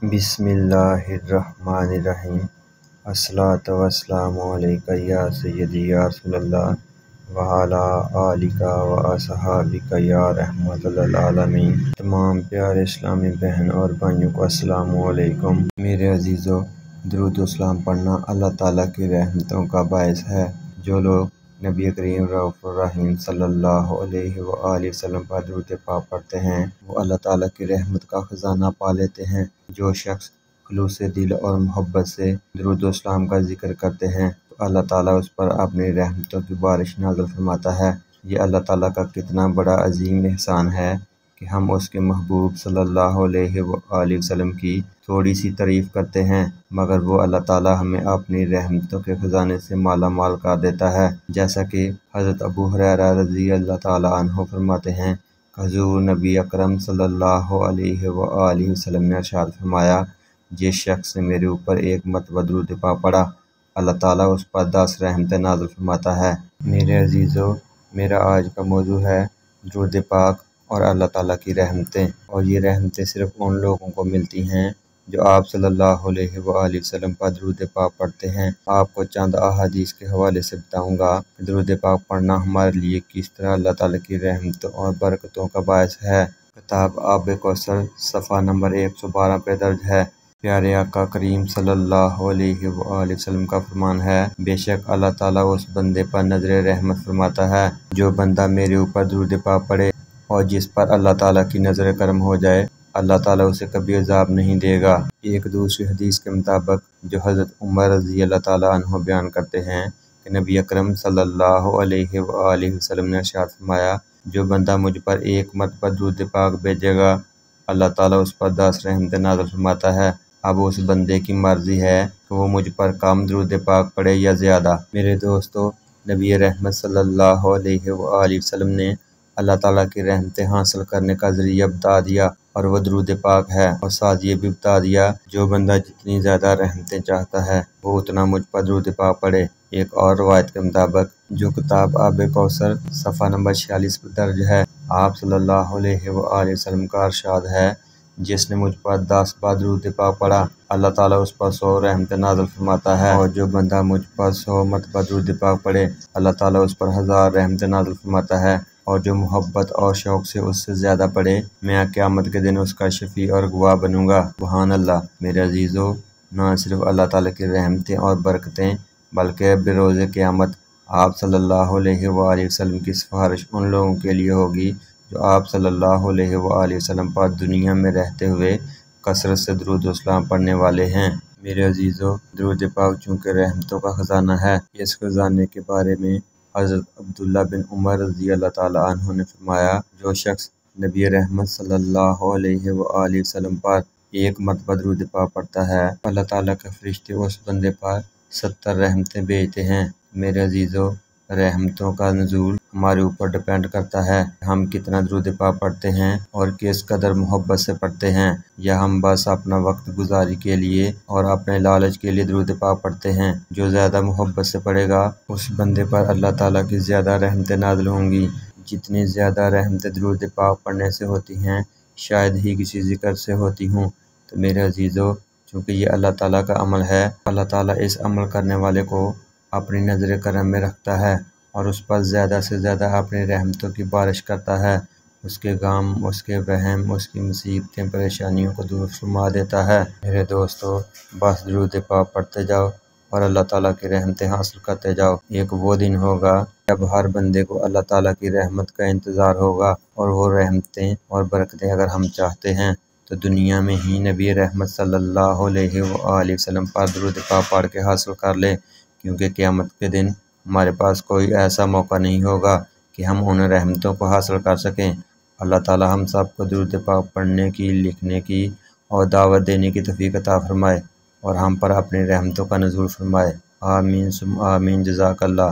بسم اللہ الرحمن الرحیم۔ الصلاۃ والسلام علیکہ یا سیدی یا رسول اللہ وعلی آلک و اصحابک یا رحمۃ للعالمین۔ تمام پیارے اسلامی بہن اور بھائیوں کو السلام علیکم۔ میرے عزیزو، درود و سلام پڑھنا اللہ تعالیٰ کی رحمتوں کا باعث ہے۔ جو لوگ نبی کریم رؤوف الرحیم صلی اللہ علیہ وآلہ وسلم پر درود پاک پڑھتے ہیں وہ اللہ تعالیٰ کی رحمت کا خزانہ پا لیتے ہیں۔ جو شخص خلوص دل اور محبت سے درود و سلام کا ذکر کرتے ہیں تو اللہ تعالیٰ اس پر اپنی رحمتوں کی بارش نازل فرماتا ہے۔ یہ اللہ تعالیٰ کا کتنا بڑا عظیم احسان ہے کہ ہم اس کے محبوب صلی اللہ علیہ وآلہ وسلم کی تھوڑی سی تعریف کرتے ہیں مگر وہ اللہ تعالیٰ ہمیں اپنی رحمتوں کے خزانے سے مالا مال کر دیتا ہے۔ جیسا کہ حضرت ابو ہریرہ رضی اللہ تعالیٰ عنہ فرماتے ہیں، حضور نبی اکرم صلی اللہ علیہ وآلہ وسلم نے ارشاد فرمایا، جس شخص نے میرے اوپر ایک مرتبہ درود پاک پڑھا اللہ تعالیٰ اس پر 10 رحمتیں نازل فرماتا ہے۔ میرے عزیزو، میرا آج کا موضوع ہے درود پاک اور اللہ تعالیٰ کی رحمتیں، اور یہ رحمتیں صرف ان لوگوں کو ملتی ہیں جو آپ صلی اللہ علیہ وآلہ وسلم پر درود پاک پڑھتے ہیں۔ آپ کو چند احادیث کے حوالے سے بتاؤں گا کہ درود پاک پڑھنا ہمارے لیے کس طرح اللہ تعالیٰ کی رحمتوں اور برکتوں کا باعث ہے۔ کتاب آب کوثر صفحہ نمبر 112 پہ درج ہے۔ پیارے آقا کریم صلی اللہ علیہ وآلہ وسلم کا فرمان ہے، بے شک اللہ تعالیٰ اس بندے پر نظر رحمت فرماتا ہے جو بندہ میرے اوپر درود پاک پڑھے، اور جس پر اللہ تعالیٰ کی نظر کرم ہو جائے اللہ تعالیٰ اسے کبھی عذاب نہیں دے گا۔ ایک دوسری حدیث کے مطابق جو حضرت عمر رضی اللہ تعالیٰ عنہ بیان کرتے ہیں کہ نبی اکرم صلی اللہ علیہ وآلہ وسلم نے ارشاد فرمایا، جو بندہ مجھ پر ایک مرتبہ درود پاک بھیجے گا اللہ تعالیٰ اس پر 10 رحمتیں نازل فرماتا ہے۔ اب اس بندے کی مرضی ہے کہ وہ مجھ پر کم درود پاک پڑھے یا زیادہ۔ میرے دوستو، نبی رحمت صلی اللہ علیہ وآلہ وسلم نے اللہ تعالیٰ کی رحمتیں حاصل کرنے کا ذریعہ بتا دیا، اور وہ درود پاک ہے، اور ساتھ یہ بھی بتا دیا جو بندہ جتنی زیادہ رحمتیں چاہتا ہے وہ اتنا مجھ پر درود پاک پڑھے۔ ایک اور روایت کے مطابق جو کتاب آب کوثر صفحہ نمبر 46 پر درج ہے، آپ صلی اللہ علیہ وآلہ وسلم کا ارشاد ہے، جس نے مجھ پر 10 بار درود پاک پڑھا اللہ تعالیٰ اس پر 100 رحمتیں نازل فرماتا ہے، اور جو بندہ مجھ پر 100 مرتبہ درود پاک پڑھے اللہ تعالیٰ اس پر 1000 رحمتیں نازل فرماتا ہے، اور جو محبت اور شوق سے اس سے زیادہ پڑھے میں قیامت کے دن اس کا شفیع اور گواہ بنوں گا۔ سبحان اللہ۔ میرے عزیزو، نہ صرف اللہ تعالیٰ کی رحمتیں اور برکتیں بلکہ بروز قیامت آپ صلی اللہ علیہ وآلہ وسلم کی سفارش ان لوگوں کے لیے ہوگی جو آپ صلی اللہ علیہ وآلہ وسلم پر دنیا میں رہتے ہوئے کثرت سے درود و سلام پڑھنے والے ہیں۔ میرے عزیزو، درود پاک چونکہ رحمتوں کا خزانہ ہے، اس خزانے کے بارے میں حضرت عبداللہ بن عمر رضی اللہ تعالیٰ عنہ نے فرمایا، جو شخص نبی رحمت صلی اللہ علیہ وآلہ وسلم پر ایک مرتبہ درود پاک پڑھتا ہے اللہ تعالیٰ کے فرشتے اس بندے پر 70 رحمتیں بھیجتے ہیں۔ میرے عزیزو، رحمتوں کا نزول ہمارے اوپر ڈپینڈ کرتا ہے ہم کتنا درود پاک پڑھتے ہیں اور کس قدر محبت سے پڑھتے ہیں، یا ہم بس اپنا وقت گزاری کے لیے اور اپنے لالچ کے لیے درود پاک پڑھتے ہیں۔ جو زیادہ محبت سے پڑھے گا اس بندے پر اللہ تعالیٰ کی زیادہ رحمتیں نازل ہوں گی۔ جتنی زیادہ رحمتیں درود پاک پڑھنے سے ہوتی ہیں شاید ہی کسی ذکر سے ہوتی ہوں۔ تو میرے عزیزو، چونکہ یہ اللہ تعالیٰ کا عمل ہے، اللہ تعالیٰ اس عمل کرنے والے کو اپنی نظر کرم میں رکھتا ہے اور اس پر زیادہ سے زیادہ اپنی رحمتوں کی بارش کرتا ہے، اس کے غم، اس کے وہم، اس کی مصیبتیں، پریشانیوں کو دور فرما دیتا ہے۔ میرے دوستو، بس درود پاک پڑھتے جاؤ اور اللہ تعالیٰ کی رحمتیں حاصل کرتے جاؤ۔ ایک وہ دن ہوگا جب ہر بندے کو اللہ تعالیٰ کی رحمت کا انتظار ہوگا، اور وہ رحمتیں اور برکتیں اگر ہم چاہتے ہیں تو دنیا میں ہی نبی رحمت صلی اللہ علیہ وآلہ وسلم پر درود پاک پڑھ کے حاصل کر لے، کیونکہ قیامت کے دن ہمارے پاس کوئی ایسا موقع نہیں ہوگا کہ ہم ان رحمتوں کو حاصل کر سکیں۔ اللہ تعالیٰ ہم سب کو درود پاک پڑھنے کی، لکھنے کی اور دعوت دینے کی توفیق عطا فرمائے، اور ہم پر اپنی رحمتوں کا نزول فرمائے۔ آمین ثم آمین۔ جزاک اللہ۔